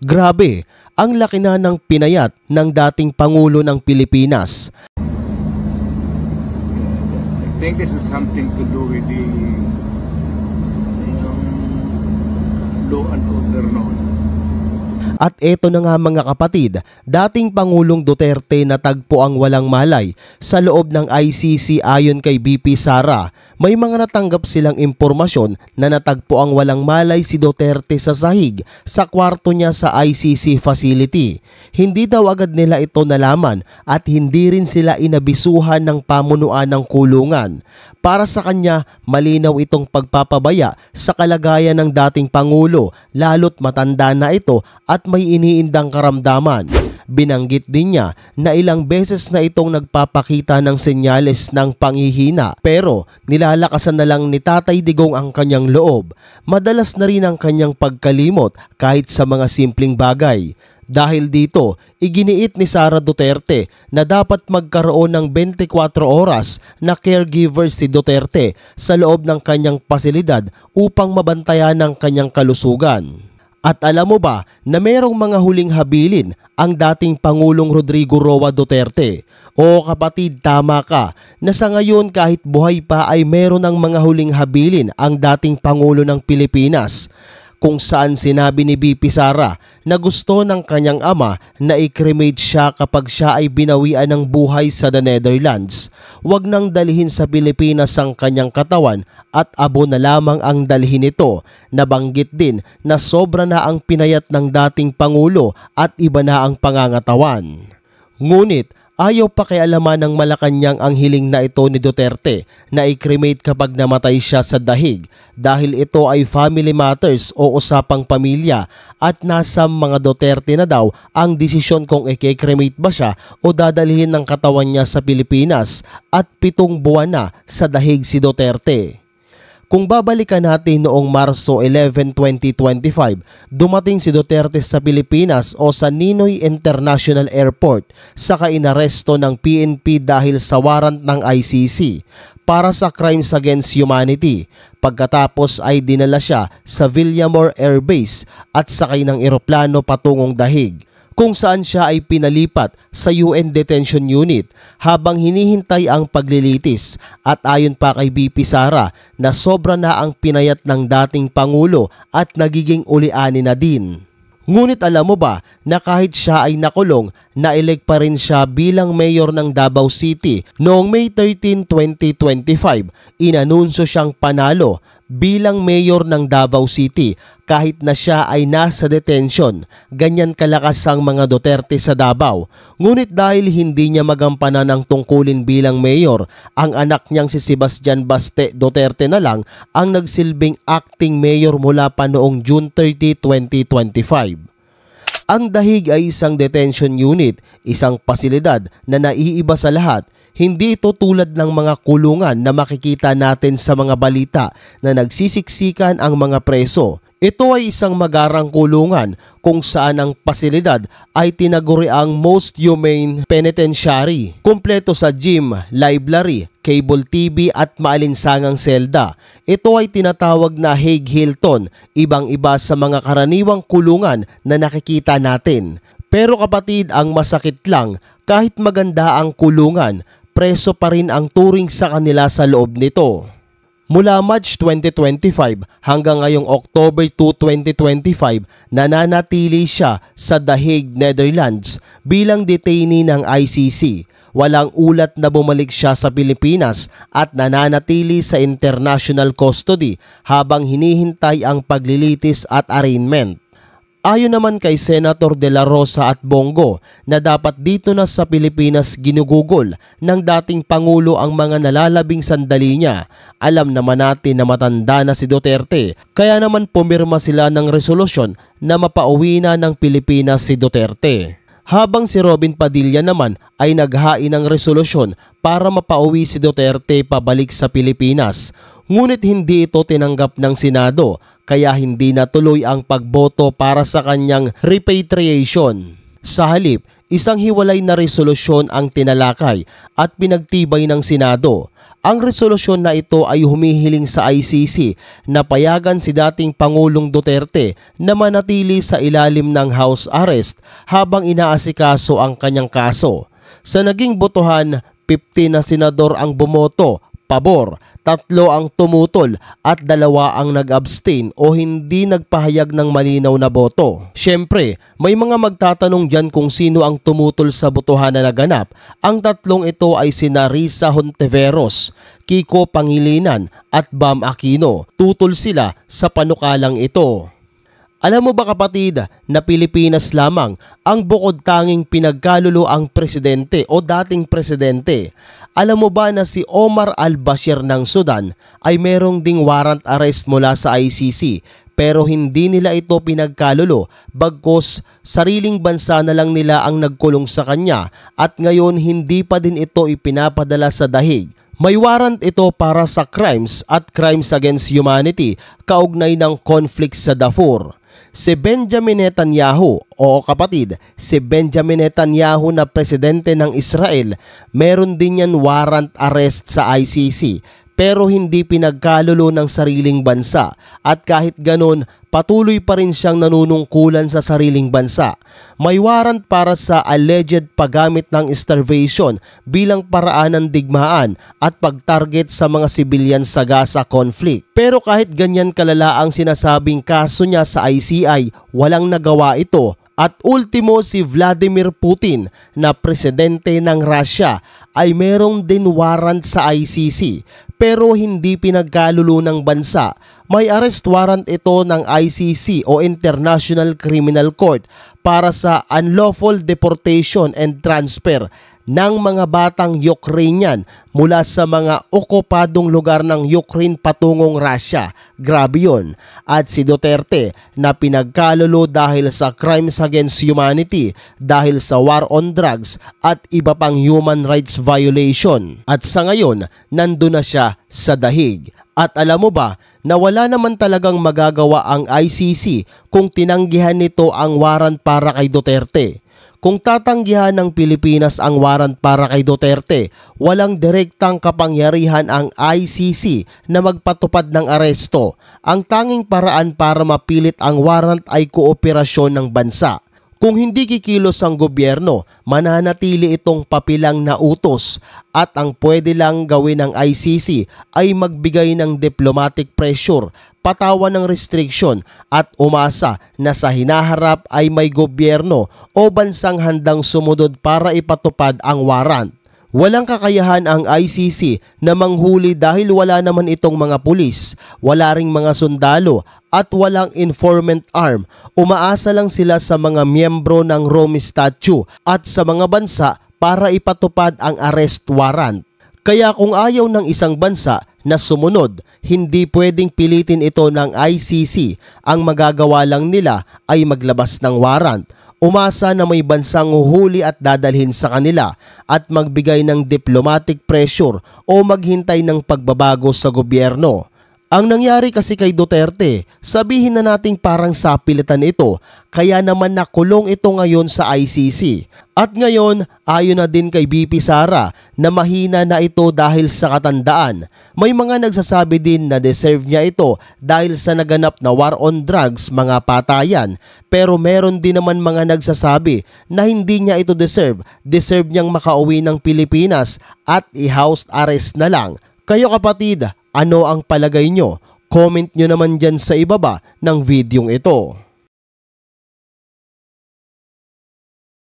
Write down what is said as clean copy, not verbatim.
Grabe, ang laki na ng pinayat ng dating Pangulo ng Pilipinas. I think this is something to do with the law and order noon. At eto na nga mga kapatid, dating Pangulong Duterte natagpo ang walang malay sa loob ng ICC ayon kay BP Sara. May mga natanggap silang impormasyon na natagpo ang walang malay si Duterte sa sahig sa kwarto niya sa ICC facility. Hindi daw agad nila ito nalaman at hindi rin sila inabisuhan ng pamunuan ng kulungan. Para sa kanya, malinaw itong pagpapabaya sa kalagayan ng dating Pangulo, lalo't matanda na ito at may iniindang karamdaman. Binanggit din niya na ilang beses na itong nagpapakita ng senyales ng panghihina pero nilalakasan na lang ni Tatay Digong ang kanyang loob. Madalas na rin ang kanyang pagkalimot kahit sa mga simpleng bagay. Dahil dito, iginiit ni Sara Duterte na dapat magkaroon ng 24 oras na caregiver si Duterte sa loob ng kanyang pasilidad upang mabantayan ang kanyang kalusugan. At alam mo ba na merong mga huling habilin ang dating Pangulong Rodrigo Roa Duterte? O kapatid, tama ka na sa ngayon kahit buhay pa ay meron ng mga huling habilin ang dating Pangulo ng Pilipinas, kung saan sinabi ni BP Sara na gusto ng kanyang ama na i-cremate siya kapag siya ay binawian ng buhay sa the Netherlands. Huwag nang dalhin sa Pilipinas ang kanyang katawan at abo na lamang ang dalhin ito. Nabanggit din na sobra na ang pinayat ng dating Pangulo at iba na ang pangangatawan. Ngunit ayaw pakialaman ng Malacanang ang hiling na ito ni Duterte na i-cremate kapag namatay siya sa dahig dahil ito ay family matters o usapang pamilya at nasa mga Duterte na daw ang desisyon kung i-cremate ba siya o dadalhin ng katawan niya sa Pilipinas at 7 buwan na sa dahig si Duterte. Kung babalikan natin noong Marso 11, 2025, dumating si Duterte sa Pilipinas o sa Ninoy International Airport saka inaresto ng PNP dahil sa warrant ng ICC para sa Crimes Against Humanity. Pagkatapos ay dinala siya sa Villamor Air Base at sakay ng eroplano patungong dahig, kung saan siya ay pinalipat sa UN Detention Unit habang hinihintay ang paglilitis. At ayon pa kay BP Sara na sobra na ang pinayat ng dating Pangulo at nagiging uliani na din. Ngunit alam mo ba na kahit siya ay nakulong, na-elect pa rin siya bilang mayor ng Davao City noong May 13, 2025. Inanunsyo siyang panalo bilang mayor ng Davao City kahit na siya ay nasa detention. Ganyan kalakas ang mga Duterte sa Davao. Ngunit dahil hindi niya magampanan ang tungkulin bilang mayor, ang anak niyang si Sebastian Baste Duterte na lang ang nagsilbing acting mayor mula pa noong June 30, 2025. Ang dahig ay isang detention unit, isang pasilidad na naiiba sa lahat. Hindi ito tulad ng mga kulungan na makikita natin sa mga balita na nagsisiksikan ang mga preso. Ito ay isang magarang kulungan kung saan ang pasilidad ay tinaguriang most humane penitentiary. Kumpleto sa gym, library, cable TV at maalinsangang selda. Ito ay tinatawag na Hague Hilton, ibang-iba sa mga karaniwang kulungan na nakikita natin. Pero kapatid, ang masakit lang, kahit maganda ang kulungan, preso pa rin ang turing sa kanila sa loob nito. Mula March 2025 hanggang ngayong October 2, 2025, nananatili siya sa The Hague, Netherlands bilang detainee ng ICC. Walang ulat na bumalik siya sa Pilipinas at nananatili sa international custody habang hinihintay ang paglilitis at arraignment. Ayon naman kay Senator De La Rosa at Bongo na dapat dito na sa Pilipinas ginugugol ng dating Pangulo ang mga nalalabing sandali niya. Alam naman natin na matanda na si Duterte, kaya naman pumirma sila ng resolusyon na mapauwi na ng Pilipinas si Duterte. Habang si Robin Padilla naman ay naghain ng resolusyon para mapauwi si Duterte pabalik sa Pilipinas. Ngunit hindi ito tinanggap ng Senado, kaya hindi natuloy ang pagboto para sa kanyang repatriation. Sa halip, isang hiwalay na resolusyon ang tinalakay at pinagtibay ng Senado. Ang resolusyon na ito ay humihiling sa ICC na payagan si dating Pangulong Duterte na manatili sa ilalim ng house arrest habang inaasikaso ang kanyang kaso. Sa naging botohan, 50 na senador ang bumoto pabor, 3 ang tumutol at 2 ang nag-abstain o hindi nagpahayag ng malinaw na boto. Siyempre, may mga magtatanong dyan kung sino ang tumutol sa botohan na naganap. Ang 3 ito ay sina Risa Hontiveros, Kiko Pangilinan at Bam Aquino. Tutol sila sa panukalang ito. Alam mo ba kapatid na Pilipinas lamang ang bukod tanging pinagkalulo ang presidente o dating presidente? Alam mo ba na si Omar al-Bashir ng Sudan ay merong ding warrant arrest mula sa ICC pero hindi nila ito pinagkalulo bagkus sariling bansa na lang nila ang nagkulong sa kanya at ngayon hindi pa din ito ipinapadala sa dahig. May warrant ito para sa crimes at crimes against humanity kaugnay ng conflict sa Darfur. Si Benjamin Netanyahu, si Benjamin Netanyahu na presidente ng Israel, meron din yan warrant arrest sa ICC pero hindi pinagkalulo ng sariling bansa at kahit ganon patuloy pa rin siyang nanunungkulan sa sariling bansa. May warrant para sa alleged paggamit ng starvation bilang paraan ng digmaan at pagtarget sa mga sibilyan sa Gaza conflict. Pero kahit ganyan kalala ang sinasabing kaso niya sa ICI, walang nagawa ito. At ultimo si Vladimir Putin na presidente ng Russia ay merong din warrant sa ICC pero hindi pinagkalulo ng bansa. May arrest warrant ito ng ICC o International Criminal Court para sa unlawful deportation and transfer ng mga batang Ukrainian mula sa mga okupadong lugar ng Ukraine patungong Russia. Grabe yun. At si Duterte na pinagkalulo dahil sa crimes against humanity, dahil sa war on drugs at iba pang human rights violation. At sa ngayon, nandun na siya sa dahig. At alam mo ba na wala naman talagang magagawa ang ICC kung tinanggihan nito ang warrant para kay Duterte. Kung tatanggihan ng Pilipinas ang warrant para kay Duterte, walang direktang kapangyarihan ang ICC na magpatupad ng aresto. Ang tanging paraan para mapilit ang warrant ay kooperasyon ng bansa. Kung hindi kikilos ang gobyerno, mananatili itong papilang na utos at ang pwede lang gawin ng ICC ay magbigay ng diplomatic pressure, patawan ng restriction at umasa na sa hinaharap ay may gobyerno o bansang handang sumunod para ipatupad ang warrant. Walang kakayahan ang ICC na manghuli dahil wala naman itong mga pulis, wala ring mga sundalo at walang informant arm. Umaasa lang sila sa mga miyembro ng Rome Statute at sa mga bansa para ipatupad ang arrest warrant. Kaya kung ayaw ng isang bansa na sumunod, hindi pwedeng pilitin ito ng ICC. Ang magagawa lang nila ay maglabas ng warrant. Umasa na may bansang uhuli at dadalhin sa kanila at magbigay ng diplomatic pressure o maghintay ng pagbabago sa gobyerno. Ang nangyari kasi kay Duterte, sabihin na nating parang sapilitan ito, kaya naman nakulong ito ngayon sa ICC. At ngayon, ayon na din kay BP Sara na mahina na ito dahil sa katandaan. May mga nagsasabi din na deserve niya ito dahil sa naganap na war on drugs, mga patayan. Pero meron din naman mga nagsasabi na hindi niya ito deserve. Deserve niyang makauwi ng Pilipinas at i-house arrest na lang. Kayo kapatid, ano ang palagay nyo? Comment nyo naman dyan sa ibaba ng videong ito.